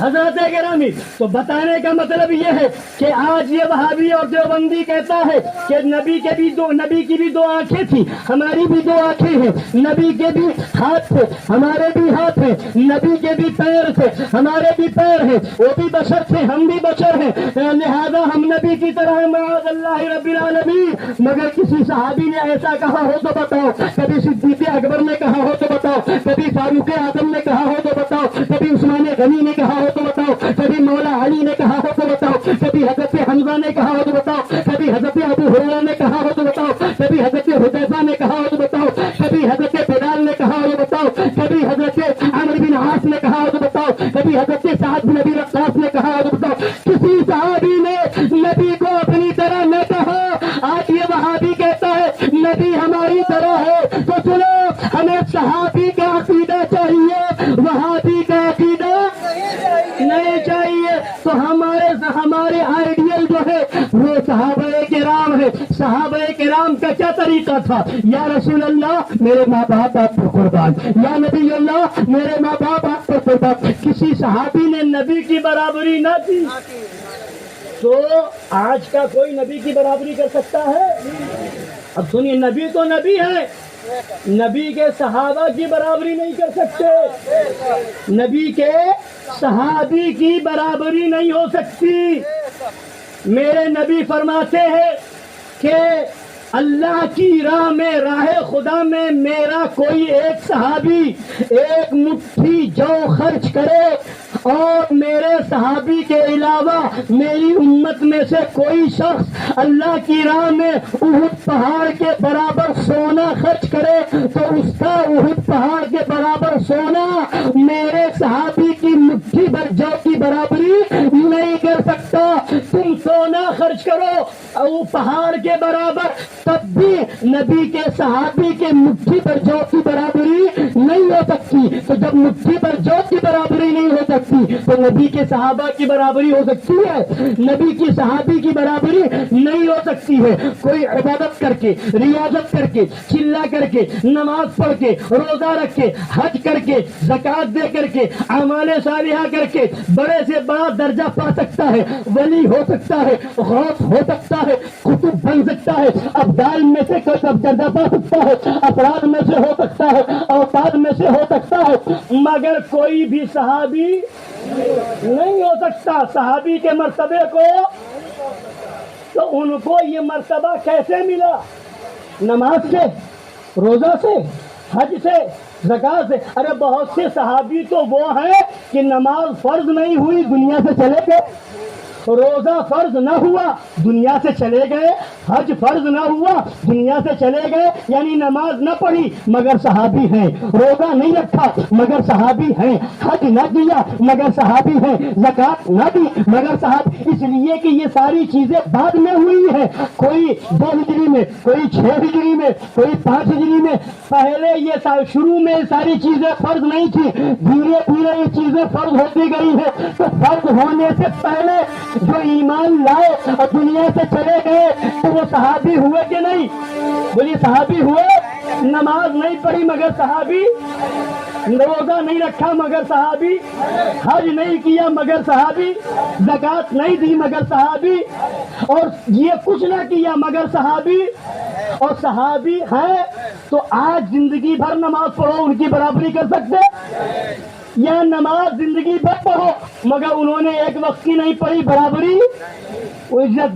حضرت گرامی، تو بتانے کا مطلب یہ ہے کہ آج یہ وہابی اور دیوبندی کہتا ہے کہ نبی کی بھی دو آنکھیں تھی، ہماری بھی دو آنکھیں ہیں، نبی کے بھی ہاتھ تھے، ہمارے بھی ہاتھ ہیں، نبی کے بھی پیر تھے، ہمارے بھی پیر ہیں، وہ بھی بشر تھے، ہم بھی بشر ہیں، لہذا ہم نبی کی طرح ہیں، معاذ اللہ رب العالمین۔ مگر کسی صحابی نے ایسا کہا ہو تو بتاؤ، کبھی صدیق اکبر نے کہا ہو تو بتاؤ، کبھی فاروق اعظم نے کہا ہو تو بتاؤ، کبھی عثمان غنی نے کہا ہو تو بتاؤ، کبھی مولا علی نے کہا ہو تو بتاؤ، کبھی حضرت حمزہ نے کہا ہو تو بتاؤ، کبھی حضرت ابو ہریرہ نے کہا ہو تو بتاؤ، کبھی حضرت حذیفہ نے کہا ہو تو بتاؤ، کبھی حضرت بلال نے کہا ہو تو بتاؤ، کبھی حضرت عمرو بن عاص نے کہا ہو تو بتاؤ، کبھی حضرت سعد بن ابی وقاص نے کہا ہو تو بتاؤ، کسی صحابی نے نبی کو اپنی طرح نہ کہا۔ آج یہ وہابی کہتا ہے نبی ہماری طرح ہے، تو سنو، ہمیں صحابی کا عقیدہ چاہیے، وہابی کا عقیدہ نہیں چاہیے۔ تو ہمارے آئیڈیل جو ہے وہ صحابہ کرام ہے۔ صحابہ کرام کا کیا طریقہ تھا؟ یا رسول اللہ میرے ماں باپ آپ پر قربان، یا نبی اللہ میرے ماں باپ آپ پر قربان۔ کسی صحابی نے نبی کی برابری نہ کی، تو آج کا کوئی نبی کی برابری کر سکتا ہے؟ اب سنیے، نبی تو نبی ہے، نبی کے صحابہ کی برابری نہیں کر سکتے، نبی کے صحابی کی برابری نہیں ہو سکتی۔ میرے نبی فرماتے ہیں کہ اللہ کی راہ میں، راہ خدا میں میرا کوئی ایک صحابی ایک مٹھی جو خرچ کرے، اور میرے صحابی کے علاوہ میری امت میں سے کوئی شخص اللہ کی راہ میں احد پہاڑ کے برابر سونا خرچ کرے، تو اس کا احد پہاڑ کے برابر سونا میرے صحابی کی مٹھی بھر جو کی برابری نہیں کر سکتا۔ تم سونا خرچ کرو وہ پہاڑ کے برابر، تب بھی نبی کے صحابی کے مٹھی پر جو کی برابری نہیں ہو سکتی۔ تو جب مٹھی پر جو کی برابری نہیں ہو سکتی تو نبی کے صحابہ کی برابری ہو سکتی ہے؟ نبی کی صحابی کی برابری نہیں ہو سکتی ہے۔ کوئی عبادت کر کے، ریاضت کر کے، چلا کر کے، نماز پڑھ کے، روزہ رکھ کے، حج کر کے، زکوٰۃ دے کر کے، اعمال صالحہ کر کے بڑے سے بڑا درجہ پا سکتا ہے، ولی ہو سکتا ہے، غوث ہو سکتا ہے، قطب بن سکتا ہے، ابدال میں سے کوئی درجہ پا سکتا ہے، افراد میں سے ہو سکتا ہے، اوتاد میں سے ہو سکتا ہے، مگر کوئی بھی صحابی نہیں ہو سکتا صحابی کے مرتبے کو۔ تو ان کو یہ مرتبہ کیسے ملا؟ نماز سے، روزہ سے، حج سے، زکوٰۃ سے۔ ارے بہت سے صحابی تو وہ ہیں کہ نماز فرض نہیں ہوئی دنیا سے چلے گئے، روزہ فرض نہ ہوا دنیا سے چلے گئے، حج فرض نہ ہوا دنیا سے چلے گئے، یعنی نماز نہ پڑھی مگر صحابی ہیں، روزہ نہیں رکھا مگر صحابی ہیں، حج نہ کیا مگر صحابی ہیں، زکوٰۃ نہ دی مگر صحابی۔ اس لیے کہ یہ ساری چیزیں بعد میں ہوئی ہیں، کوئی 2 ہجری میں، کوئی 6 ہجری میں، کوئی 5 ہجری میں، پہلے یہ شروع میں ساری چیزیں فرض نہیں تھی، دھیرے دھیرے یہ چیزیں فرض ہوتی گئی ہیں۔ تو فرض ہونے سے پہلے جو ایمان لائے اور دنیا سے چلے گئے تو وہ صحابی ہوئے کہ نہیں؟ بولیے صحابی ہوئے؟ نماز نہیں پڑھی مگر صحابی، روزہ نہیں رکھا مگر صحابی، حج نہیں کیا مگر صحابی، زکوٰۃ نہیں دی مگر صحابی، اور یہ کچھ نہ کیا مگر صحابی، اور صحابی ہے تو آج زندگی بھر نماز پڑھو ان کی برابری کر سکتے؟ یا نماز زندگی بھر پڑھو مگر انہوں نے ایک وقت کی نہیں پڑھی، برابری؟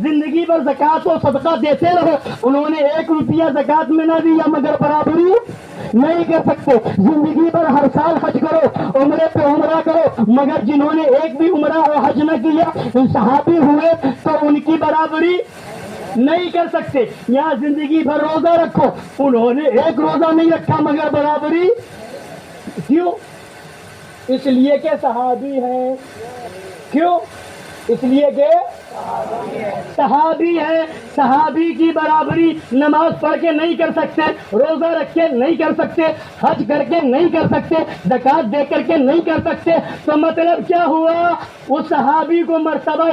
زندگی بھر زکوٰۃ و صدقہ دیتے رہو، انہوں نے 1 روپیہ زکوٰۃ میں نہ دیا مگر برابری نہیں کر سکتے۔ زندگی بھر ہر سال حج کرو، عمرے پہ عمرہ کرو، مگر جنہوں نے ایک بھی عمرہ اور حج نہ کیا صحابی ہوئے تو ان کی برابری نہیں کر سکتے۔ یہاں زندگی بھر روزہ رکھو، انہوں نے 1 روزہ نہیں رکھا مگر برابری کیوں؟ اس لیے کہ صحابی ہیں۔ کیوں؟ اس لیے کہ صحابی ہے، صحابی کی برابری نماز پڑھ کے نہیں کر سکتے، روزہ رکھ کے نہیں کر سکتے، حج کر کے نہیں کر سکتے، زکات دے کر کے نہیں کر سکتے، تو مطلب کیا ہوا؟ اس صحابی کو مرتبہ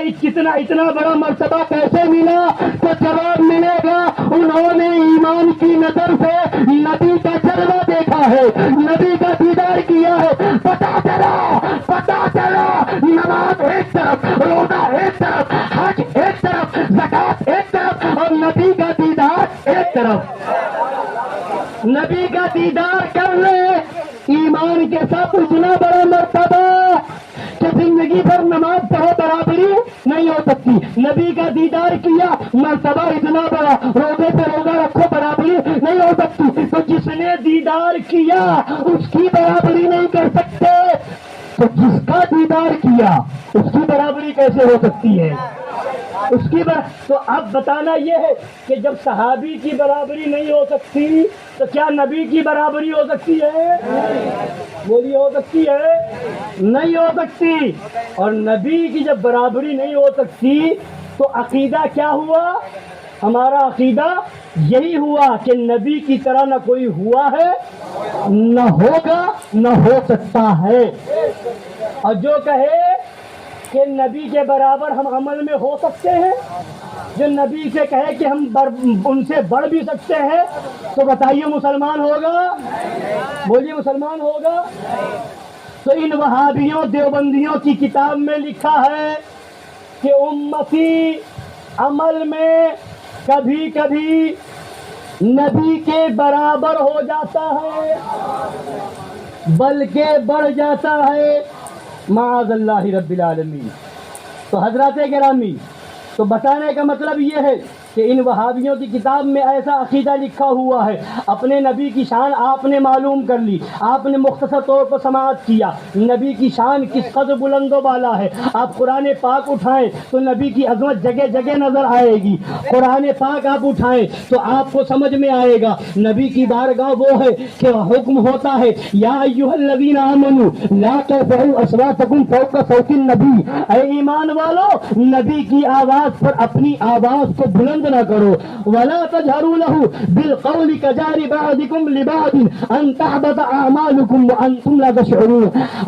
اتنا بڑا مرتبہ کیسے ملا؟ تو جواب ملے گا، انہوں نے ایمان کی نظر سے نبی کا جلوہ دیکھا ہے، نبی کا دیدار کیا ہے، پتا چلا نماز ایک طرف، روزہ ایک طرف، حج ایک طرف، زکات ایک طرف، اور نبی کا دیدار ایک طرف۔ نبی کا دیدار کر لے، ایمان کے ساتھ اتنا بڑا مرتبہ کہ زندگی بھر نماز پڑھو برابری نہیں ہو سکتی، نبی کا دیدار کیا مرتبہ اتنا بڑا، روزے پہ روزہ رکھو برابری نہیں ہو سکتی، تو جس نے دیدار کیا اس کی برابری نہیں کر سکتے، تو جس کا دیدار کیا اس کی برابری کیسے ہو سکتی ہے؟ تو اب بتانا یہ ہے کہ جب صحابی کی برابری نہیں ہو سکتی تو کیا نبی کی برابری ہو سکتی ہے؟ بولیے، ہو سکتی ہے؟ نہیں ہو سکتی۔ اور نبی کی جب برابری نہیں ہو سکتی تو عقیدہ کیا ہوا؟ ہمارا عقیدہ یہی ہوا کہ نبی کی طرح نہ کوئی ہوا ہے، نہ ہوگا، نہ ہو سکتا ہے۔ اور جو کہے کہ نبی کے برابر ہم عمل میں ہو سکتے ہیں، جو نبی سے کہے کہ ہم ان سے بڑھ بھی سکتے ہیں، تو بتائیے مسلمان ہوگا؟ بولیے، مسلمان ہوگا؟ تو ان وہابیوں دیوبندیوں کی کتاب میں لکھا ہے کہ امتی عمل میں کبھی کبھی نبی کے برابر ہو جاتا ہے بلکہ بڑھ جاتا ہے، معاذ اللہ رب العالمین۔ تو حضرات گرامی، تو بتانے کا مطلب یہ ہے کہ ان وہابیوں کی کتاب میں ایسا عقیدہ لکھا ہوا ہے، اپنے نبی کی شان آپ نے معلوم کر لی، آپ نے مختصر طور پر سماعت کیا نبی کی شان کس قدر بلند و بالا ہے۔ آپ قرآن پاک اٹھائیں تو نبی کی عظمت جگہ جگہ نظر آئے گی، قرآن پاک آپ اٹھائیں تو آپ کو سمجھ میں آئے گا نبی کی بارگاہ وہ ہے کہ حکم ہوتا ہے، یا ایھا الذین آمنوا لا ترفعوا اصواتکم فوق صوت النبی، اے ایمان والو نبی کی آواز پر اپنی آواز کو بلند نہ کرو، ولا تجهروا له بالقول كجهر بعضكم لبعض ان تحبط اعمالكم وانتم لا تشعرون۔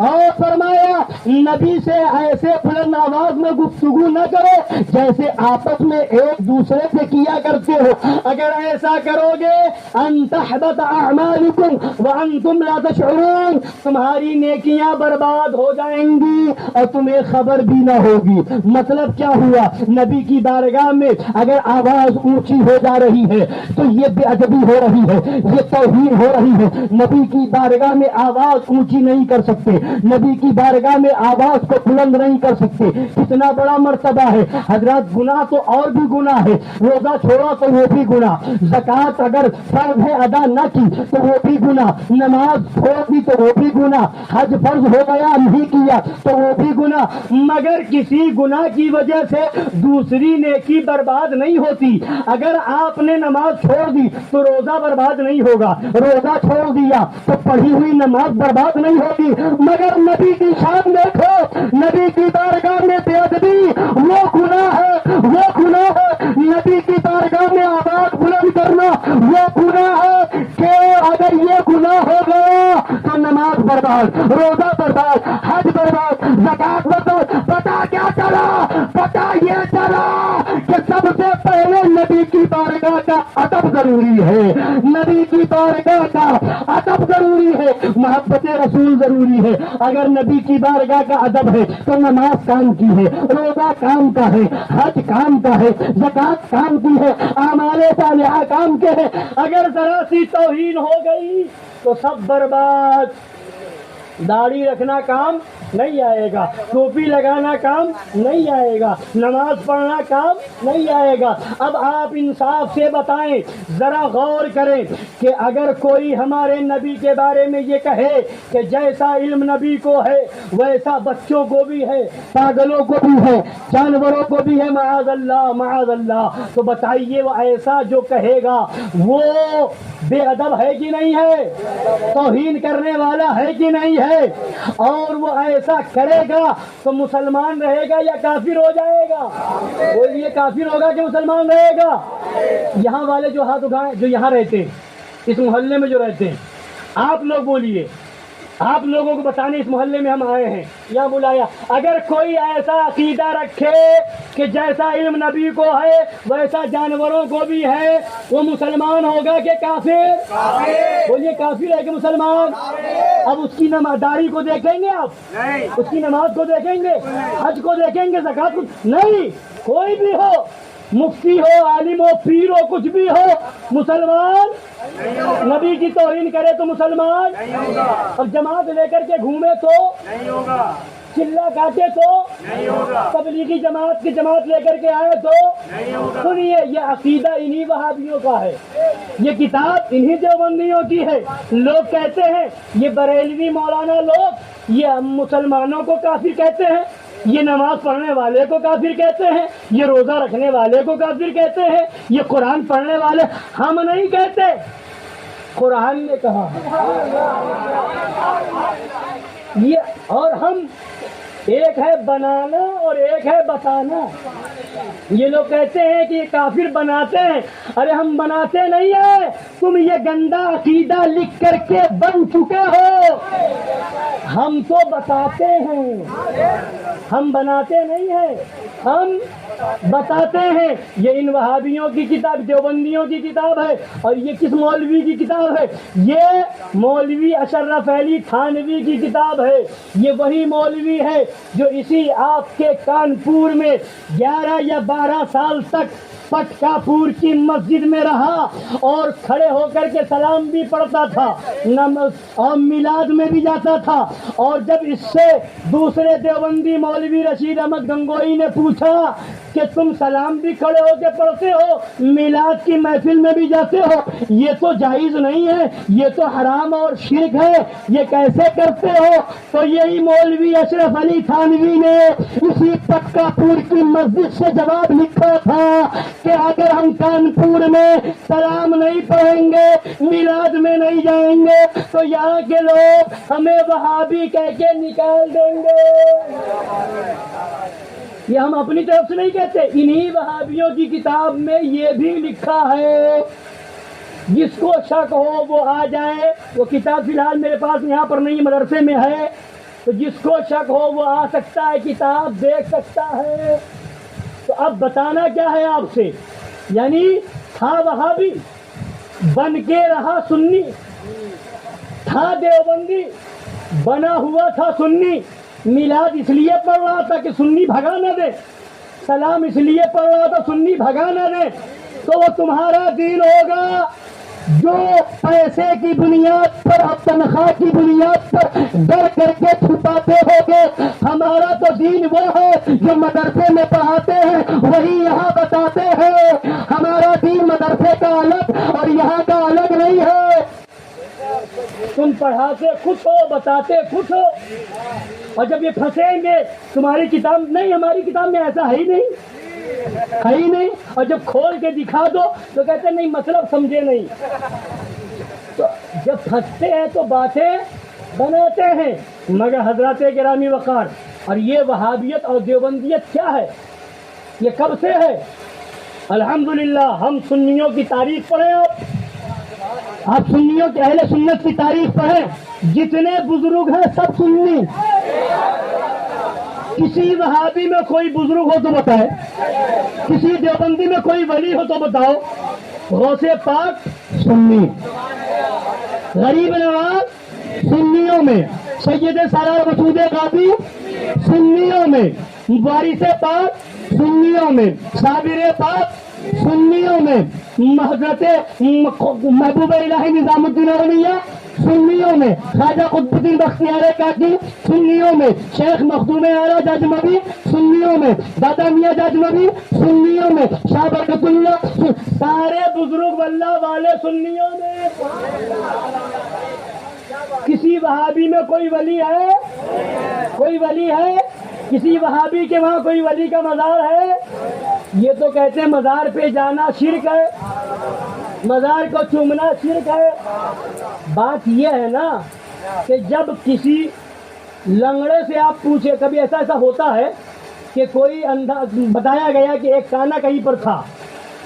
اور فرمایا نبی سے ایسے بلند آواز میں گفتگو نہ کرو جیسے آپس میں ایک دوسرے سے کیا کرتے ہو، اگر ایسا کرو گے ان تحبط اعمالكم وانتم لا تشعرون، تمہاری نیکیاں برباد ہو جائیں گی اور تمہیں خبر بھی نہ ہوگی۔ مطلب کیا ہوا؟ نبی کی بارگاہ میں اگر آواز اونچی ہو جا رہی ہے تو یہ بے ادبی ہو رہی ہے، یہ توہین ہو رہی ہے۔ نبی کی بارگاہ میں آواز اونچی نہیں کر سکتے، نبی کی بارگاہ میں آواز کو بلند نہیں کر سکتے، کتنا بڑا مرتبہ ہے۔ حضرات گناہ تو اور بھی گناہ ہے، روزہ چھوڑا تو وہ بھی گناہ، زکات اگر فرض ہے ادا نہ کی تو وہ بھی گناہ، نماز چھوڑ دی تو وہ بھی گناہ، حج فرض ہو گیا نہیں کیا تو وہ بھی گناہ، مگر کسی گناہ کی وجہ سے دوسری نیکی برباد نہیں ہوتی۔ اگر آپ نے نماز چھوڑ دی تو روزہ برباد نہیں ہوگا، روزہ چھوڑ دیا تو پڑھی ہوئی نماز برباد نہیں ہوگی، مگر نبی کی شان دیکھو، نبی کی بارگاہ میں بے ادبی وہ گناہ ہے، وہ گناہ ہے، نبی کی بارگاہ میں آواز بلند کرنا وہ گناہ ہے کہ اگر یہ گناہ ہو گیا تو نماز برباد، روزہ برباد، حج برباد، زکات برباد۔ پتا کیا چلا؟ پتا یہ چلا کہ سب سے پہلے نبی کی بارگاہ کا ادب ضروری ہے، نبی کی بارگاہ کا ادب ضروری ہے، محبت رسول ضروری ہے۔ اگر نبی کی بارگاہ کا ادب ہے تو نماز کام کی ہے، روزہ کام کا ہے، حج کام کا ہے، زکات کام کی ہے، اعمال صالحہ کام کے ہیں۔ اگر ذرا سی توہین ہو گئی تو سب برباد۔ داڑھی رکھنا کام نہیں آئے گا، ٹوپی لگانا کام نہیں آئے گا، نماز پڑھنا کام نہیں آئے گا۔ اب آپ انصاف سے بتائیں، ذرا غور کریں کہ اگر کوئی ہمارے نبی کے بارے میں یہ کہے کہ جیسا علم نبی کو ہے ویسا بچوں کو بھی ہے، پاگلوں کو بھی ہے، جانوروں کو بھی ہے، معاذ اللہ معاذ اللہ، تو بتائیے وہ ایسا جو کہے گا وہ بے ادب ہے کہ نہیں ہے؟ توہین کرنے والا ہے کہ نہیں ہے؟ ہے اور وہ ایسا کرے گا تو مسلمان رہے گا یا کافر ہو جائے گا؟ بولیے کافر ہوگا کہ مسلمان رہے گا؟ یہاں والے جو ہاتھ اٹھائیں جو یہاں رہتے ہیں اس محلے میں جو رہتے ہیں آپ لوگ بولیے، آپ لوگوں کو بتانے اس محلے میں ہم آئے ہیں یہاں بلایا، اگر کوئی ایسا عقیدہ رکھے کہ جیسا علم نبی کو ہے ویسا جانوروں کو بھی ہے، وہ مسلمان ہوگا کہ کافر؟ بولیے کافر ہے کہ مسلمان؟ اب اس کی نمازداری کو دیکھیں گے آپ، اس کی نماز کو دیکھیں گے، حج کو دیکھیں گے، زکات کو نہیں، کوئی بھی ہو، مفتی ہو، عالم ہو، پیر ہو، کچھ بھی ہو، مسلمان نبی کی توہین کرے تو مسلمان، اور جماعت لے کر کے گھومے تو نہیں ہوگا، چلا کاٹے تو نہیں ہوگا، تبلیغی جماعت کی جماعت لے کر کے آئے تو نہیں ہوگا۔ سنیے، یہ عقیدہ انہی وہابیوں کا ہے، یہ کتاب انہی دیوبندیوں کی ہے۔ لوگ کہتے ہیں یہ بریلوی مولانا لوگ یہ مسلمانوں کو کافر کہتے ہیں، یہ نماز پڑھنے والے کو کافر کہتے ہیں، یہ روزہ رکھنے والے کو کافر کہتے ہیں، یہ قرآن پڑھنے والے، ہم نہیں کہتے، قرآن نے کہا یہ، اور ہم ایک ہے بنانا اور ایک ہے بتانا۔ یہ لوگ کہتے ہیں کہ یہ کافر بناتے ہیں، ارے ہم بناتے نہیں ہیں، تم یہ گندا عقیدہ لکھ کر کے بن چکے ہو، ہم تو بتاتے ہیں، ہم بناتے نہیں ہیں، ہم بتاتے ہیں۔ یہ ان وہابیوں کی کتاب، دیوبندیوں کی کتاب ہے، اور یہ کس مولوی کی کتاب ہے؟ یہ مولوی اشرف علی تھانوی کی کتاب ہے۔ یہ وہی مولوی ہے جو اسی آپ کے کانپور میں 11 یا 12 سال تک پٹکا پور کی مسجد میں رہا اور کھڑے ہو کر کے سلام بھی پڑھتا تھا اور میلاد میں بھی جاتا تھا، اور جب اس سے دوسرے دیوبندی مولوی رشید احمد گنگوئی نے پوچھا کہ تم سلام بھی کھڑے ہو کے پڑھتے ہو، میلاد کی محفل میں بھی جاتے ہو، یہ تو جائز نہیں ہے، یہ تو حرام اور شرک ہے، یہ کیسے کرتے ہو؟ تو یہی مولوی اشرف علی تھانوی نے اسی پٹکا پور کی مسجد سے جواب لکھا تھا کہ اگر ہم کانپور میں سلام نہیں پڑھیں گے، میلاد میں نہیں جائیں گے، تو یہاں کے لوگ ہمیں وہابی کہہ کے نکال دیں گے۔ یہ ہم اپنی طرف سے نہیں کہتے، انہی وہابیوں کی کتاب میں یہ بھی لکھا ہے۔ جس کو شک ہو وہ آ جائے، وہ کتاب فی الحال میرے پاس یہاں پر نہیں، مدرسے میں ہے، تو جس کو شک ہو وہ آ سکتا ہے، کتاب دیکھ سکتا ہے۔ تو اب بتانا کیا ہے آپ سے، یعنی تھا وہابی، بن کے رہا سنی، تھا دیوبندی، بنا ہوا تھا سنی، میلاد اس لیے پڑھ رہا تھا کہ سنی بھگا نہ دے، سلام اس لیے پڑھ رہا تھا سنی بھگا نہ دے، تو وہ تمہارا دین ہوگا جو پیسے کی بنیاد پر اور تنخواہ کی بنیاد پر ڈر کر کے چھپاتے ہوگے۔ ہمارا تو دین وہ ہے جو مدرسے میں پڑھاتے ہیں وہی یہاں بتاتے ہیں، ہمارا دین مدرسے کا الگ اور یہاں کا الگ نہیں ہے۔ تم پڑھاتے خود ہو، بتاتے خود ہو، اور جب یہ پھنسیں گے تمہاری کتاب نہیں، ہماری کتاب میں ایسا ہے ہی نہیں، ہے ہی نہیں، اور جب کھول کے دکھا دو تو کہتے نہیں مطلب سمجھے نہیں۔ تو جب پھنستے ہیں تو باتیں بناتے ہیں۔ مگر حضرات گرامی وقار، اور یہ وہابیت اور دیوبندیت کیا ہے، یہ کب سے ہے؟ الحمدللہ ہم سنیوں کی تاریخ پڑھیں، آپ سنیوں کے اہل سنت کی تاریخ پڑھیں، جتنے بزرگ ہیں سب سنی۔ کسی وہابی میں کوئی بزرگ ہو تو بتائے، کسی دیوبندی میں کوئی ولی ہو تو بتاؤ۔ غوث پاک سنی، غریب نواز سنیوں میں، سید سالار مسعود قادری سنیوں میں، وارث پاک سنیوں میں، صابر پاک سنیوں میں، حضرت محبوب الہی نظام الدین ارمیہ سنیوں میں، خواجہ قطب الدین بختیار کاکی سنیوں میں، شیخ مخدوم اعلیٰ جاجمبی سنیوں میں، دادا میاں جاجمبی سنیوں میں، شاہ برکت اللہ، سارے بزرگ اللہ والے سنیوں میں۔ کسی وہابی میں کوئی ولی ہے؟ کوئی ولی ہے؟ کسی وہابی کے وہاں کوئی ولی کا مزار ہے؟ یہ تو کہتے ہیں مزار پہ جانا شرک ہے، مزار کو چومنا شرک ہے۔ بات یہ ہے نا کہ جب کسی لنگڑے سے آپ پوچھے، کبھی ایسا ہوتا ہے کہ کوئی بتایا گیا کہ ایک کانا کہیں پر تھا،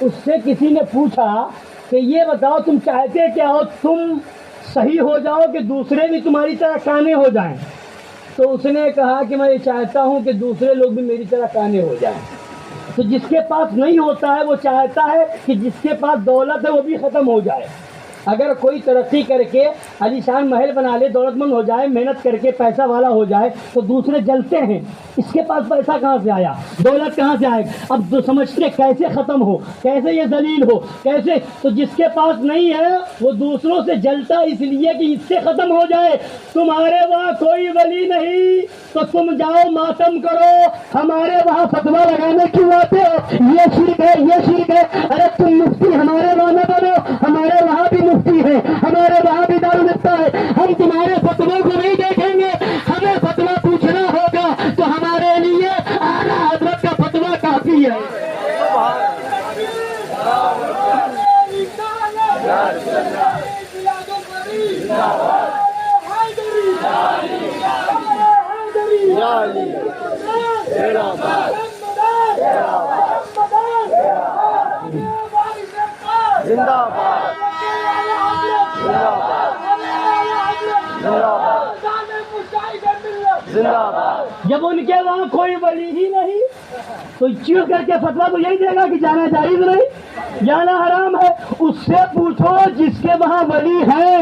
اس سے کسی نے پوچھا کہ یہ بتاؤ تم چاہتے کیا ہو، تم صحیح ہو جاؤ کہ دوسرے بھی تمہاری طرح کانے ہو جائیں؟ تو اس نے کہا کہ میں یہ چاہتا ہوں کہ دوسرے لوگ بھی میری طرح کانے ہو جائیں۔ تو جس کے پاس نہیں ہوتا ہے وہ چاہتا ہے کہ جس کے پاس دولت ہے وہ بھی ختم ہو جائے۔ اگر کوئی ترقی کر کے علی شان محل بنا لے، دولت مند ہو جائے، محنت کر کے پیسہ والا ہو جائے تو دوسرے جلتے ہیں، اس کے پاس پیسہ کہاں سے آیا، دولت کہاں سے آئے؟ اب جو سمجھتے کیسے ختم ہو، کیسے یہ ذلیل ہو، کیسے، تو جس کے پاس نہیں ہے وہ دوسروں سے جلتا اس لیے کہ اس سے ختم ہو جائے۔ تمہارے وہاں کوئی ولی نہیں تو تم جاؤ ماتم کرو، ہمارے وہاں فتویٰ لگانے کیوں آتے ہو؟ یہ شرک ہے، یہ شرک ہے۔ ارے تم مفتی ہمارے وہاں نہ بنو، ہمارے وہاں بھی مفتی ہے، ہمارے وہاں بھی دارالفتہ ہے، ہم تمہارے فتووں کو نہیں دیکھیں گے، ہمیں فتویٰ پوچھنا ہوگا تو ہمارے لیے اعلیٰ حضرت کا فتویٰ کافی ہے۔ جب ان کے وہاں کوئی ولی ہی نہیں تو چیخ کر کے فتویٰ تو یہی دے گا کہ جانا جائز نہیں، جانا حرام ہے۔ اس سے پوچھو جس کے وہاں ولی ہے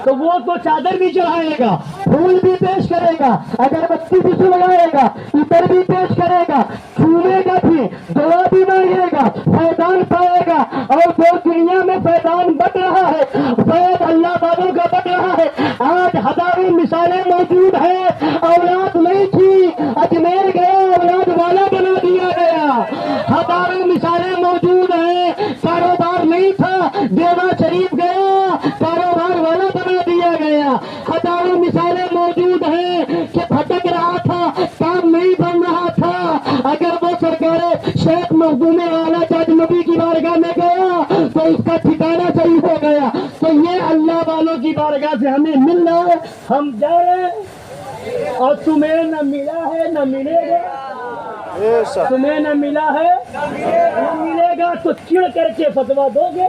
تو وہ تو چادر بھی چڑھائے گا، پھول بھی پیش کرے گا، اگربتی بھی سلگائے گا، عطر بھی پیش کرے گا، چھونے گا بھی، دعا بھی مانگے گا، فیضان پائے گا۔ اور جو دنیا میں فیضان بٹ رہا ہے، فیض اللہ بابوں کا بٹ رہا ہے، آج ہزاروں مثالیں موجود ہیں۔ اولاد نہیں تھی، اجمیر گیا اولاد والا بنا دیا گیا، ہزاروں مثالیں موجود ہیں۔ کاروبار نہیں تھا، دیوا شریف گیا کاروبار والا بنا دیا گیا، ہزاروں مثالیں موجود ہیں کہ بھٹک رہا تھا، کام نہیں بن رہا تھا، اگر وہ سرکار شیخ مخدوم اعلیٰ جج نبی کی بارگاہ میں گیا تو اس کا ٹھکانہ صحیح ہو گیا۔ تو یہ اللہ والوں کی بارگاہ سے ہمیں مل رہا ہے، ہم جا رہے ہیں اور تمہیں نہ ملا ہے نہ ملے گا، تمہیں نہ ملا ہے نہ ملے گا تو چڑ کر کے فتویٰ دو گے۔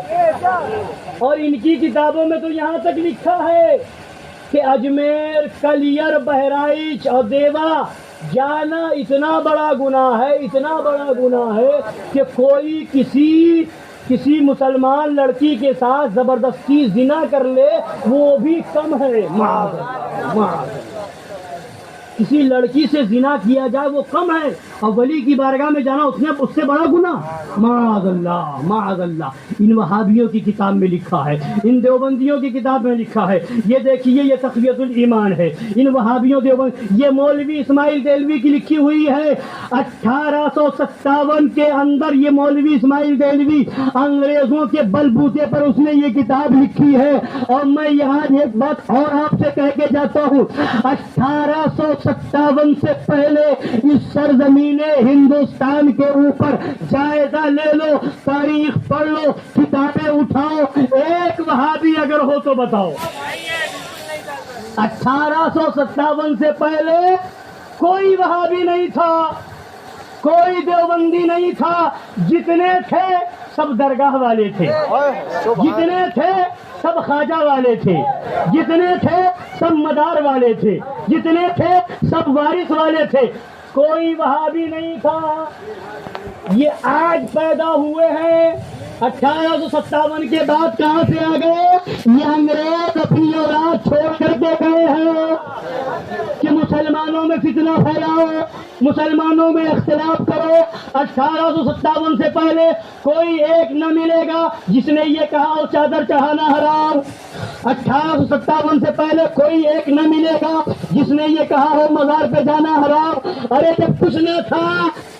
اور ان کی کتابوں میں تو یہاں تک لکھا ہے کہ اجمیر، کلیر، بہرائچ اور دیوا جانا اتنا بڑا گناہ ہے، اتنا بڑا گناہ ہے کہ کوئی کسی مسلمان لڑکی کے ساتھ زبردستی زنا کر لے وہ بھی کم ہے، معاذ اللہ۔ کسی لڑکی سے زنا کیا جائے وہ کم ہے، اور ولی کی بارگاہ میں جانا اس سے بڑا گناہ، معاذ اللہ معاذ اللہ۔ ان وہابیوں کی کتاب میں لکھا ہے، ان دیوبندیوں کی کتاب میں لکھا ہے، یہ دیکھیے یہ تقویۃ الایمان ہے، ان وہابیوں دیوبند، یہ مولوی اسماعیل دہلوی کی لکھی ہوئی ہے 1857 کے اندر۔ یہ مولوی اسماعیل دہلوی انگریزوں کے بل بوتے پر اس نے یہ کتاب لکھی ہے۔ اور میں یہاں ایک بات اور آپ سے کہہ کے جاتا ہوں، 1857 سے پہلے اس سرزمین ہندوستان کے اوپر جائزہ لے لو، تاریخ پڑھ لو، کتابیں اٹھاؤ، ایک وہابی اگر ہو تو بتاؤ۔ 1857 سے پہلے کوئی وہابی نہیں تھا، کوئی دیوبندی نہیں تھا، جتنے تھے سب درگاہ والے تھے، جتنے تھے سب خواجہ والے تھے، جتنے تھے سب مدار والے تھے، جتنے تھے سب وارث والے تھے، کوئی وہابی نہیں تھا۔ یہ آج پیدا ہوئے ہیں، 1857 کے بعد کہاں سے آ گئے؟ یہ انگریز اپنی اولاد چھوڑ کر کے گئے ہیں کہ مسلمانوں میں فتنہ پھیلاؤ، مسلمانوں میں اختلاف کرو۔ 1857 سے پہلے کوئی ایک نہ ملے گا جس نے یہ کہا وہ چادر چڑھانا حرام۔ 1857 سے پہلے کوئی ایک نہ ملے گا جس نے یہ کہا ہو مزار پہ جانا حرام۔ ارے جب کچھ نہ تھا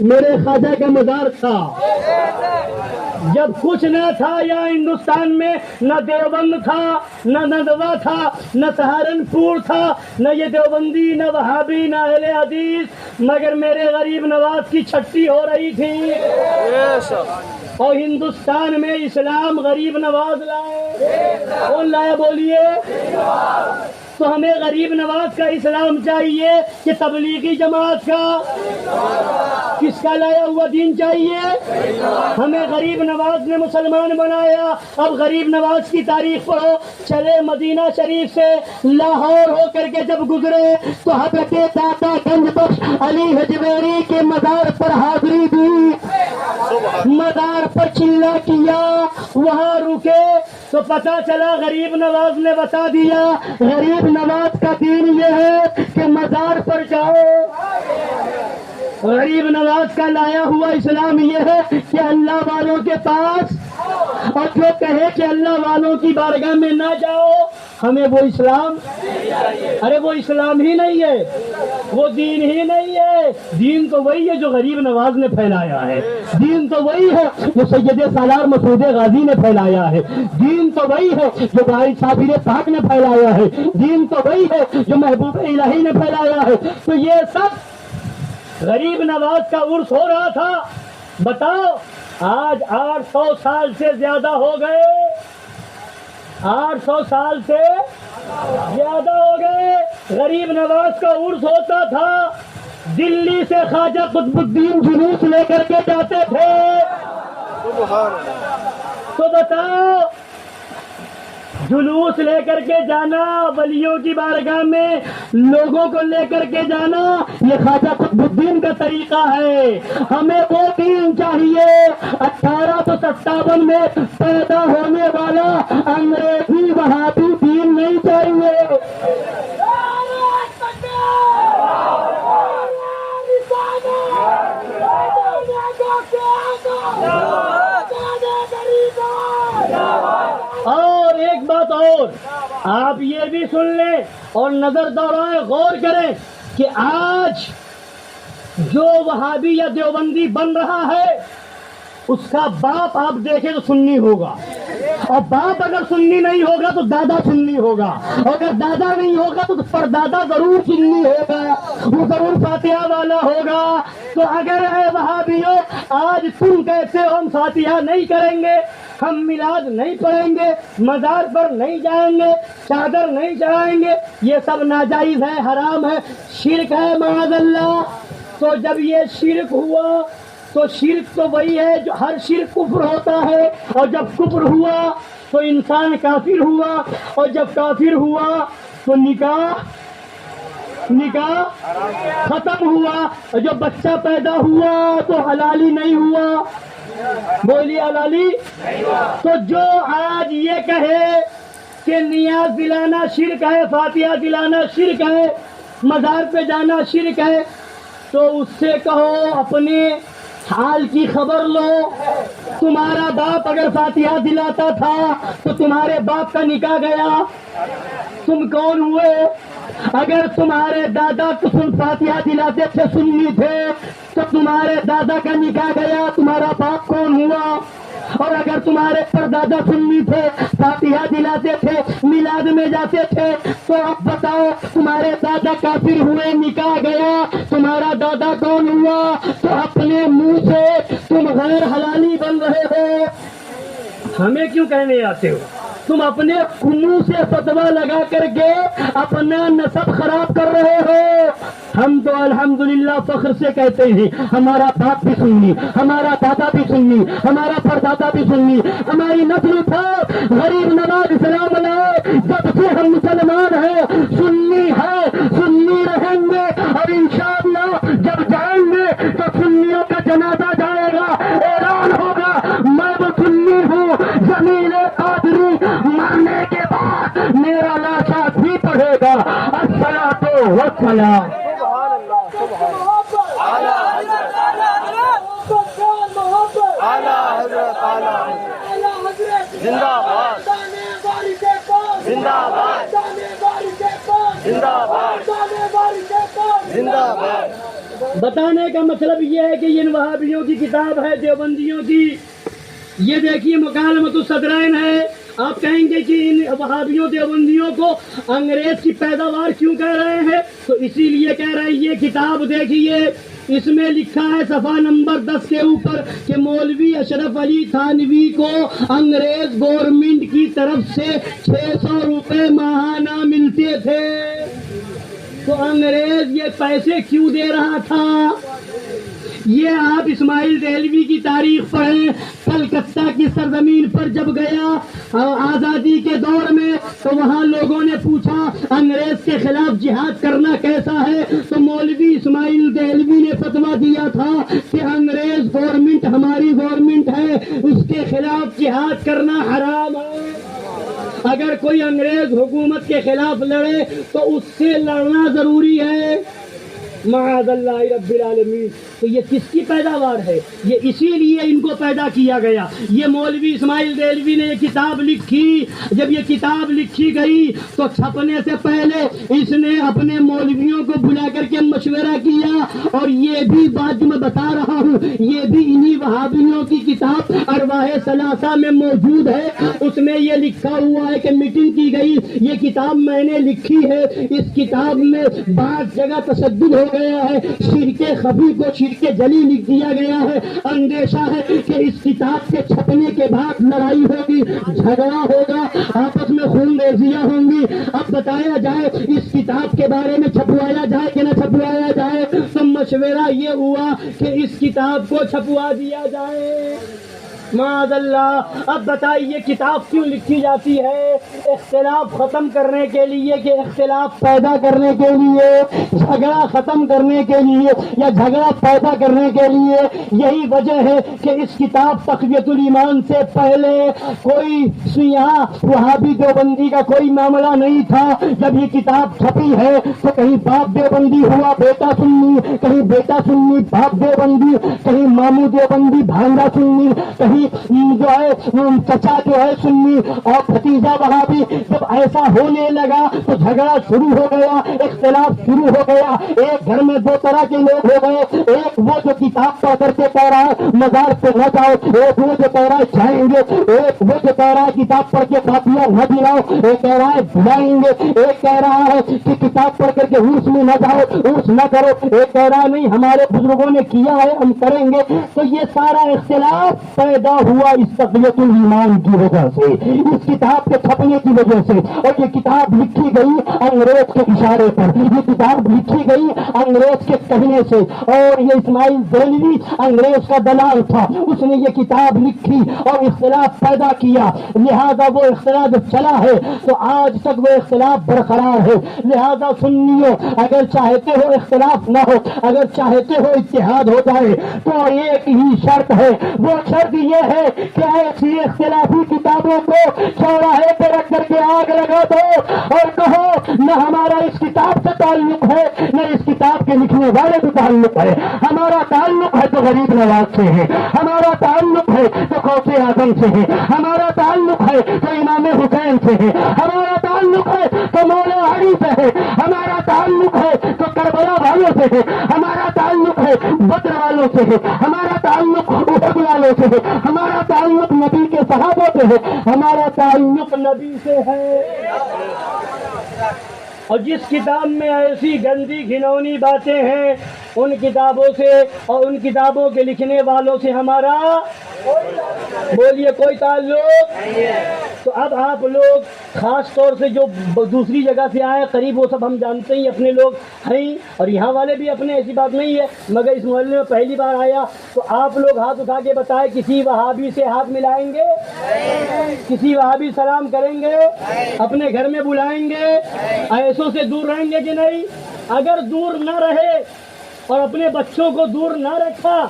میرے خواجہ کا مزار تھا، جب کچھ نہ تھا یا ہندوستان میں نہ دیوبند تھا، نہ ندوہ تھا، نہ سہارنپور تھا، نہ یہ دیوبندی، نہ وہابی، نہ اہل حدیث، مگر میرے غریب نواز کی چھٹی ہو رہی تھی۔ اور ہندوستان میں اسلام غریب نواز لائے، کون لایا بولیے؟ تو ہمیں غریب نواز کا اسلام چاہیے کہ تبلیغی جماعت کا؟ کس کا لایا ہوا دین چاہیے؟ ہمیں غریب نواز نے مسلمان بنایا. اب غریب نواز کی تاریخ پڑھو. چلے مدینہ شریف سے لاہور ہو کر کے جب گزرے تو حضرت داتا گنج بخش علی حجویری کے مزار پر حاضری دی, مزار پر چلا کیا, وہاں رکے تو پتا چلا غریب نواز نے بتا دیا غریب نواز کا دین یہ ہے کہ مزار پر جاؤ. غریب نواز کا لایا ہوا اسلام یہ ہے کہ اللہ والوں کے پاس, اور جو کہے کہ اللہ والوں کی بارگاہ میں نہ جاؤ, ہمیں وہ اسلام, ارے وہ اسلام ہی نہیں ہے, وہ دین ہی نہیں ہے. دین تو وہی ہے جو غریب نواز نے پھیلایا ہے, دین تو وہی ہے جو سید سالار مسعود غازی نے پھیلایا ہے, دین تو وہی ہے جو بھائی صابر پاک نے پھیلایا ہے, دین تو وہی ہے جو محبوب الہی نے پھیلایا ہے. تو یہ سب غریب نواز کا عرس ہو رہا تھا. بتاؤ آج 800 سال سے زیادہ ہو گئے, 800 سال سے زیادہ ہو گئے. غریب نواز کا عرس ہوتا تھا. دلی سے خواجہ قطب الدین جلوس لے کر کے جاتے تھے. تو بتاؤ جلوس لے کر کے جانا, ولیوں کی بارگاہ میں لوگوں کو لے کر کے جانا, یہ خواجہ قطب الدین کا طریقہ ہے. ہمیں وہ دین چاہیے 1857 میں پیدا ہونے والا انگریزی وہابی دین نہیں چاہیے. اور ایک بات اور آپ یہ بھی سن لیں اور نظر دوڑائیں, غور کریں کہ آج جو وہابی یا دیوبندی بن رہا ہے اس کا باپ آپ دیکھیں تو سنی ہوگا, اور باپ اگر سنی نہیں ہوگا تو دادا سنی ہوگا, اور اگر دادا نہیں ہوگا تو پردادا ضرور سنی ہوگا, وہ ضرور فاتحہ والا ہوگا. تو اگر اے وہابیوں آج تم کہتے ہو ہم فاتحہ نہیں کریں گے, ہم میلاد نہیں پڑھیں گے, مزار پر نہیں جائیں گے, چادر نہیں چڑھائیں گے, یہ سب ناجائز ہے, حرام ہے, شرک ہے معاذ اللہ. تو جب یہ شرک ہوا تو شرک تو وہی ہے جو ہر شرک کفر ہوتا ہے, اور جب کفر ہوا تو انسان کافر ہوا, اور جب کافر ہوا تو نکاح ختم ہوا, اور جب بچہ پیدا ہوا تو حلالی نہیں ہوا. بولیے حلالی. تو جو آج یہ کہے کہ نیاز دلانا شرک ہے, فاتحہ دلانا شرک ہے, مزار پہ جانا شرک ہے, تو اس سے کہو اپنے حال کی خبر لو. تمہارا باپ اگر فاتحہ دلاتا تھا تو تمہارے باپ کا نکاح گیا, تم کون ہوئے؟ اگر تمہارے دادا فاتحہ دلاتے تھے, سنی تھے, تو تمہارے دادا کا نکاح گیا, تمہارا باپ کون ہوا؟ اور اگر تمہارے پردادا سنی تھے, فاتحہ دلاتے تھے, میلاد میں جاتے تھے, تو اب بتاؤ تمہارے دادا کافر ہوئے, نکاح گیا, تمہارا دادا کون ہوا؟ تو اپنے منہ سے تم غیر حلالی بن رہے ہو. ہمیں کیوں کہنے آتے ہو؟ تم اپنے منہ سے فتویٰ لگا کر کے اپنا نسب خراب کر رہے ہو. ہم تو الحمدللہ فخر سے کہتے ہیں ہمارا باپ بھی سنی, ہمارا دادا بھی سنی, ہمارا پردادا بھی سنی, ہماری نسل تھا غریب نواز اسلام لائے, جب سے ہم مسلمان ہیں سنی ہے, سنی رہیں گے, اور انشاءاللہ جب جائیں گے تو سنیوں کا جنازہ جائے گا, اعلان ہوگا میں وہ سنی ہوں. زمین قادری مرنے کے بعد میرا لاشا بھی پڑھے گا الصلاۃ والسلام. زندہ باد, زندہ باد, زندہ باد, زندہ باد. بتانے کا مطلب یہ ہے کہ ان وہابیوں کی کتاب ہے دیوبندیوں کی, یہ دیکھیے مکالمۃ الصدرین ہے. آپ کہیں گے کہ ان وہابیوں دیوبندیوں کو انگریز کی پیداوار کیوں کہہ رہے ہیں؟ تو اسی لیے کہہ رہے ہیں یہ کتاب دیکھیے اس میں لکھا ہے صفحہ نمبر 10 کے اوپر کہ مولوی اشرف علی تھانوی کو انگریز گورنمنٹ کی طرف سے 600 روپے ماہانہ ملتے تھے. تو انگریز یہ پیسے کیوں دے رہا تھا؟ یہ آپ اسماعیل دہلوی کی تاریخ پڑھیں. کلکتہ کی سرزمین پر جب گیا آزادی کے دور میں تو وہاں لوگوں نے پوچھا انگریز کے خلاف جہاد کرنا کیسا ہے، تو مولوی اسماعیل دہلوی نے فتویٰ دیا تھا کہ انگریز گورنمنٹ ہماری گورنمنٹ ہے، اس کے خلاف جہاد کرنا حرام ہے. اگر کوئی انگریز حکومت کے خلاف لڑے تو اس سے لڑنا ضروری ہے. معاذ اللہ رب العالمین. تو یہ کس کی پیداوار ہے؟ یہ اسی لیے ان کو پیدا کیا گیا. یہ مولوی اسماعیل دہلوی نے یہ کتاب لکھی. جب یہ کتاب لکھی گئی تو چھپنے سے پہلے اس نے اپنے مولویوں کو بلا کر کے مشورہ کیا. اور یہ بھی بات جو میں بتا رہا ہوں یہ بھی انہی وہابیوں کی کتاب ارواح ثلاثہ میں موجود ہے. اس میں یہ لکھا ہوا ہے کہ میٹنگ کی گئی، یہ کتاب میں نے لکھی ہے. اس کتاب میں بعض جگہ تشدد ہو گیا ہے، شرک خفی کو شرک جلی لکھ دیا گیا ہے. اندیشہ ہے کہ اس کتاب کے چھپنے کے بعد لڑائی ہوگی، جھگڑا ہوگا، آپس میں خون ریزیاں ہوں گی. اب بتایا جائے اس کتاب کے بارے میں چھپوایا جائے کہ نہ چھپوایا جائے. تو مشورہ یہ ہوا کہ اس کتاب کو چھپوا دیا جائے. معاذ اللہ. اب بتائیے کتاب کیوں لکھی جاتی ہے؟ اختلاف ختم کرنے کے لیے کہ اختلاف پیدا کرنے کے لیے، جھگڑا ختم کرنے کے لیے یا جھگڑا پیدا کرنے کے لیے. یہی وجہ ہے کہ اس کتاب تقویت الایمان سے پہلے کوئی یہاں وہابی دیوبندی کا کوئی معاملہ نہیں تھا. جب یہ کتاب چھپی ہے تو کہیں باپ دیوبندی ہوا بیٹا سنی، کہیں بیٹا سنی باپ دیوبندی، کہیں ماموں دیوبندی بھانجا سنی، کہیں جو ہے چچا جو ہے سنی اور بھتیجا وہابی. جب ایسا ہونے لگا تو جھگڑا شروع ہو گیا، اختلاف شروع ہو گیا. ایک گھر میں دو طرح کے لوگ ہو گئے. ایک وہ جو کتاب پڑھ کر کے کہہ رہا ہے مزار پہ نہ جاؤ، ایک وہ جو کہہ رہا ہے جائیں گے، ایک وہ جو کہہ رہا ہے کتاب پڑھ کے فاتحہ نہ دلاؤ، ایک کہہ رہا ہے بلائیں گے، ایک کہہ رہا ہے کہ کتاب پڑھ کر کے عرس میں نہ جاؤ، عرس نہ کرو، ایک کہہ رہا ہے نہیں ہمارے بزرگوں نے کیا ہے ہم کریں گے. تو یہ سارا اختلاف پیدا ہوا اس تقویت الایمان کی وجہ سے، اس کتاب کے چھپنے کی وجہ سے. اور یہ کتاب لکھی گئی انگریز کے اشارے پر، یہ کتاب لکھی گئی انگریز کے کہنے سے. اور یہ اسماعیل دہلوی انگریز کا دلال تھا، اس نے یہ کتاب لکھی اور اختلاف پیدا کیا. لہذا وہ اختلاف جب چلا ہے تو آج تک وہ اختلاف برقرار ہے. لہذا سنیوں اگر چاہتے ہو اختلاف نہ ہو، اگر چاہتے ہو اتحاد ہو جائے تو ایک ہی شرط ہے. وہ شرط یہ ہے کہ ایسی اختلافی کتابوں کو چوراہے پہ رکھ کر کے آگ لگا دو اور کہو نہ ہمارا اس کتاب سے تعلق ہے نہ اس کتاب کے لکھنے والے سے تعلق ہے. ہمارا تعلق ہے تو غریب نواز سے ہے، ہمارا تعلق ہے تو غوث اعظم سے ہے، ہمارا تعلق ہے تو امام حسین سے ہے، ہمارا تعلق ہے تو مولا علی سے ہے، ہمارا تعلق ہے تو کربلا والوں سے ہے، ہمارا تعلق ہے بدر والوں سے ہے، ہمارا تعلق احد والوں سے ہے، ہمارا تعلق نبی کے صحابہ سے ہے، ہمارا تعلق نبی سے ہے. اور جس کتاب میں ایسی گندی گھنونی باتیں ہیں ان کتابوں سے اور ان کتابوں کے لکھنے والوں سے ہمارا بولیے کوئی تعلق. تو اب آپ لوگ خاص طور سے جو دوسری جگہ سے آئے قریب وہ سب ہم جانتے ہیں، اپنے لوگ ہیں اور یہاں والے بھی اپنے، ایسی بات نہیں ہے. مگر اس محلے میں پہلی بار آیا تو آپ لوگ ہاتھ اٹھا کے بتائے کسی وہابی سے ہاتھ ملائیں گے؟ کسی وہابی سلام کریں گے؟ اپنے گھر میں بلائیں گے؟ ایسوں سے دور رہیں گے کہ نہیں؟ اگر دور نہ رہے اور اپنے بچوں کو دور نہ رکھا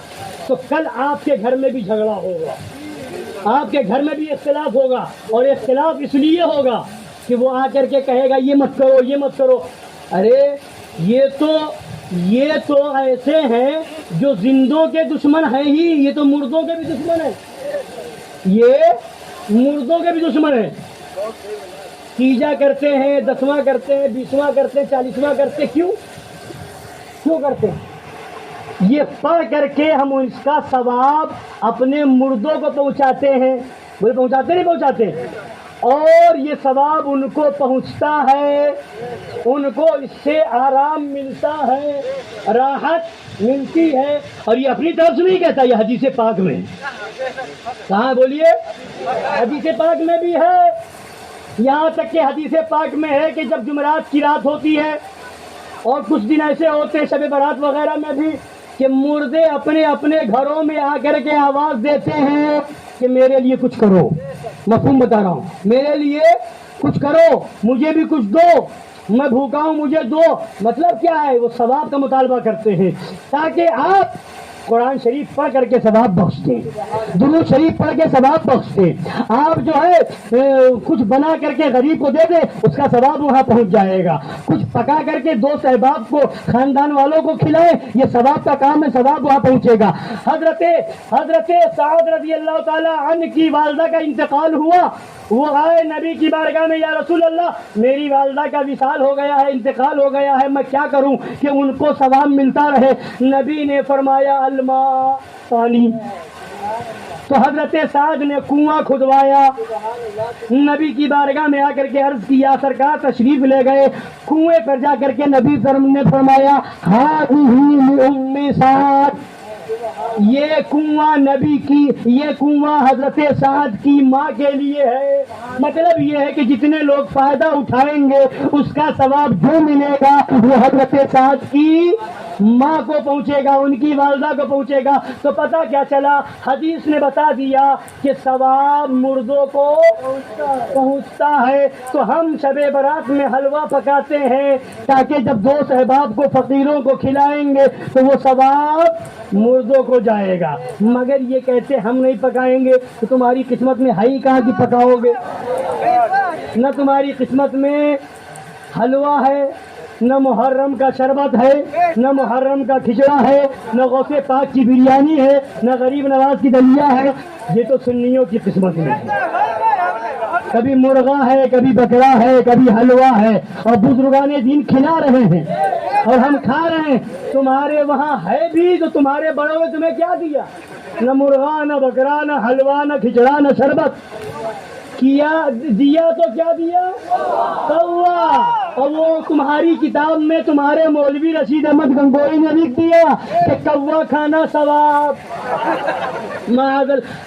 تو کل آپ کے گھر میں بھی جھگڑا ہوگا، آپ کے گھر میں بھی اختلاف ہوگا. اور اختلاف اس لیے ہوگا کہ وہ آ کر کے کہے گا یہ مت کرو یہ مت کرو. ارے یہ تو ایسے ہیں جو زندوں کے دشمن ہیں ہی، یہ تو مردوں کے بھی دشمن ہیں، یہ مردوں کے بھی دشمن ہیں. تیجا کرتے ہیں، 10واں کرتے ہیں، 20واں کرتے ہیں، 40واں کرتے ہیں. کیوں کرتے ہیں؟ یہ پڑھ کر کے ہم اس کا ثواب اپنے مردوں کو پہنچاتے ہیں. بولے پہنچاتے نہیں پہنچاتے؟ اور یہ ثواب ان کو پہنچتا ہے، ان کو اس سے آرام ملتا ہے، راحت ملتی ہے. اور یہ اپنی طرف سے نہیں کہتا، یہ حدیث پاک میں ہے. کہاں بولیے؟ حدیث پاک میں بھی ہے. یہاں تک کہ حدیث پاک میں ہے کہ جب جمعرات کی رات ہوتی ہے اور کچھ دن ایسے ہوتے ہیں شب برات وغیرہ میں بھی کہ مردے اپنے اپنے گھروں میں آ کر کے آواز دیتے ہیں کہ میرے لیے کچھ کرو. مفہوم بتا رہا ہوں، میرے لیے کچھ کرو، مجھے بھی کچھ دو، میں بھوکا ہوں مجھے دو. مطلب کیا ہے؟ وہ ثواب کا مطالبہ کرتے ہیں تاکہ آپ قرآن شریف پڑھ کر کے ثواب بخشتے، درود شریف پڑھ کے ثواب بخشتے. آپ جو ہے کچھ بنا کر کے غریب کو دے دے، اس کا ثواب وہاں پہنچ جائے گا. کچھ پکا کر کے دوست احباب کو، خاندان والوں کو کھلائے، یہ ثواب کا کام ہے، ثواب وہاں پہنچے گا. حضرت سعد رضی اللہ تعالی عنہ کی والدہ کا انتقال ہوا. وہ آئے نبی کی بارگاہ میں، یا رسول اللہ میری والدہ کا وصال ہو گیا ہے، انتقال ہو گیا ہے، میں کیا کروں کہ ان کو ثواب ملتا رہے؟ نبی نے فرمایا الماء، پانی. تو حضرت سعد نے کنواں کھدوایا، نبی کی بارگاہ میں آ کر کے عرض کیا، سرکار تشریف لے گئے. کنویں پر جا کر کے نبی نے فرمایا ہذہ لأم سعد، یہ کنواں نبی کی، یہ کنواں حضرت سعد کی ماں کے لیے ہے. مطلب یہ ہے کہ جتنے لوگ فائدہ اٹھائیں گے اس کا ثواب جو ملے گا وہ حضرت سعد کی ماں کو پہنچے گا، ان کی والدہ کو پہنچے گا. تو پتہ کیا چلا؟ حدیث نے بتا دیا کہ ثواب مردوں کو پہنچتا ہے. تو ہم شب برات میں حلوہ پکاتے ہیں تاکہ جب دوست احباب کو، فقیروں کو کھلائیں گے تو وہ ثواب مردوں کو جائے گا. مگر یہ کہتے ہم نہیں پکائیں گے، تو تمہاری قسمت میں ہے ہی کہاں کہ پکاؤ گے؟ نہ تمہاری قسمت میں حلوہ ہے، نہ محرم کا شربت ہے، نہ محرم کا کھچڑا ہے، نہ غوث پاک کی بریانی ہے، نہ غریب نواز کی دلیا ہے. یہ تو سنیوں کی قسمت میں ہے. کبھی مرغا ہے، کبھی بکرا ہے، کبھی حلوہ ہے، اور بزرگان دین کھلا رہے ہیں اور ہم کھا رہے ہیں. تمہارے وہاں ہے بھی تو تمہارے بڑوں نے تمہیں کیا دیا؟ نہ مرغا، نہ بکرا، نہ حلوہ، نہ کھچڑا، نہ شربت. کیا دیا تو کیا دیا؟ کوا. اور وہ تمہاری کتاب میں تمہارے مولوی رشید احمد گنگوئی نے لکھ دیا کہ کوا کھانا ثواب.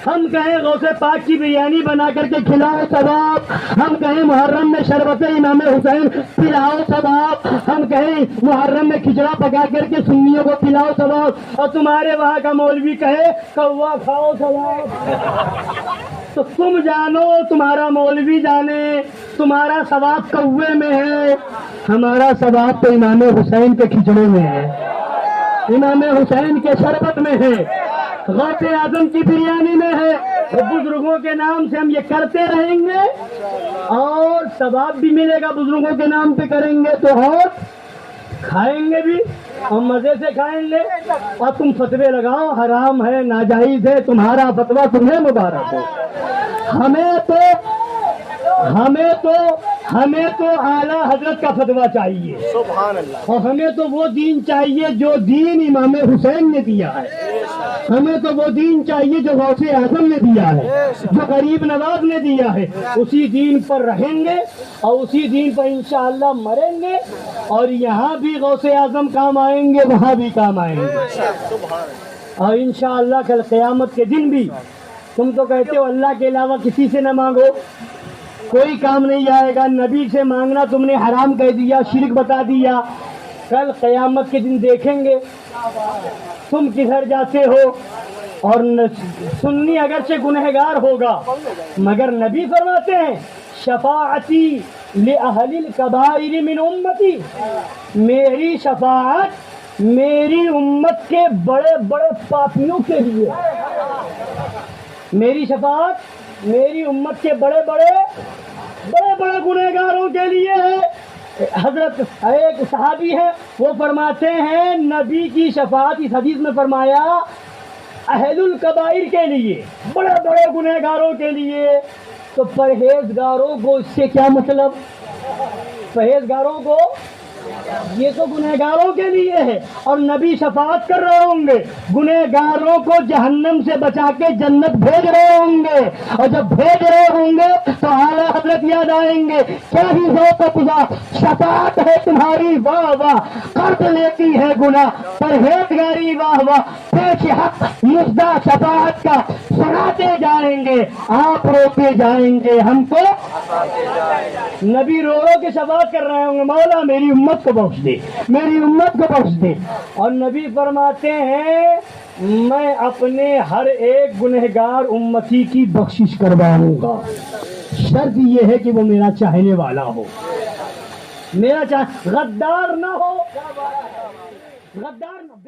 ہم کہیں غوث پاک کی بریانی بنا کر کے کھلاؤ ثواب، ہم کہیں محرم میں شربت امام حسین پلاؤ ثواب، ہم کہیں محرم میں کھچڑا پکا کر کے سنیوں کو پلاؤ ثواب، اور تمہارے وہاں کا مولوی کہے کوا کھاؤ ثواب. تو تم جانو، تمہارا مولوی جانے، تمہارا ثواب کوے میں ہے، ہمارا ثواب تو امام حسین کے کھچڑے میں ہے، امام حسین کے شربت میں ہے، غوث اعظم کی بریانی میں ہے. بزرگوں کے نام سے ہم یہ کرتے رہیں گے اور ثواب بھی ملے گا. بزرگوں کے نام پہ کریں گے تو اور کھائیں گے بھی اور مزے سے کھائیں گے. اور تم فتوے لگاؤ حرام ہے، ناجائز ہے، تمہارا فتویٰ تمہیں مبارک ہو. ہمیں تو اعلیٰ حضرت کا فتویٰ چاہیے، سبحان اللہ. اور ہمیں تو وہ دین چاہیے جو دین امام حسین نے دیا ہے. ہمیں تو وہ دین چاہیے جو غوث اعظم نے دیا ہے، جو غریب نواز نے دیا ہے. اسی دین پر رہیں گے اور اسی دین پر انشاءاللہ مریں گے. اور یہاں بھی غوث اعظم کام آئیں گے، وہاں بھی کام آئیں گے. اور انشاءاللہ کل قیامت کے دن بھی تم تو کہتے ہو اللہ کے علاوہ کسی سے نہ مانگو، کوئی کام نہیں آئے گا. نبی سے مانگنا تم نے حرام کہہ دیا، شرک بتا دیا. کل قیامت کے دن دیکھیں گے تم کدھر جاتے ہو. اور سنی اگرچہ گنہگار ہوگا مگر نبی فرماتے ہیں شفاعتی لأہل الکبائر من امتی، میری شفاعت میری امت کے بڑے بڑے پاپیوں کے لیے، میری شفاعت میری امت کے بڑے بڑے گنہگاروں کے لیے ہے. حضرت ایک صحابی ہے وہ فرماتے ہیں نبی کی شفاعت اس حدیث میں فرمایا اہل الکبائر کے لیے، بڑے بڑے گنہگاروں کے لیے. تو پرہیزگاروں کو اس سے کیا مطلب؟ پرہیزگاروں کو یہ تو گنہگاروں کے لیے ہے، اور نبی شفاعت کر رہے ہوں گے، گنہگاروں کو جہنم سے بچا کے جنت بھیج رہے ہوں گے، اور جب بھیج رہے ہوں گے تو اعلیٰ حضرت یاد آئیں گے، کیا ہی ذوق و قضا، شفاعت ہے تمہاری واہ واہ، قرض لیتی ہے گناہ، پرہیزگاری واہ واہ، پیش حق مژدہ شفاعت کا سناتے جائیں گے، آپ روتے جائیں گے، ہم کو نبی رو رو کے شفاعت کر رہے ہوں گے، مولا میری امت کو بخش دے، میری امت کو بخش دے، اور نبی فرماتے ہیں میں اپنے ہر ایک گنہگار امتی کی بخشش کرواؤں گا، شرط یہ ہے کہ وہ میرا چاہنے والا ہو، میرا غدار نہ ہو، غدار نہ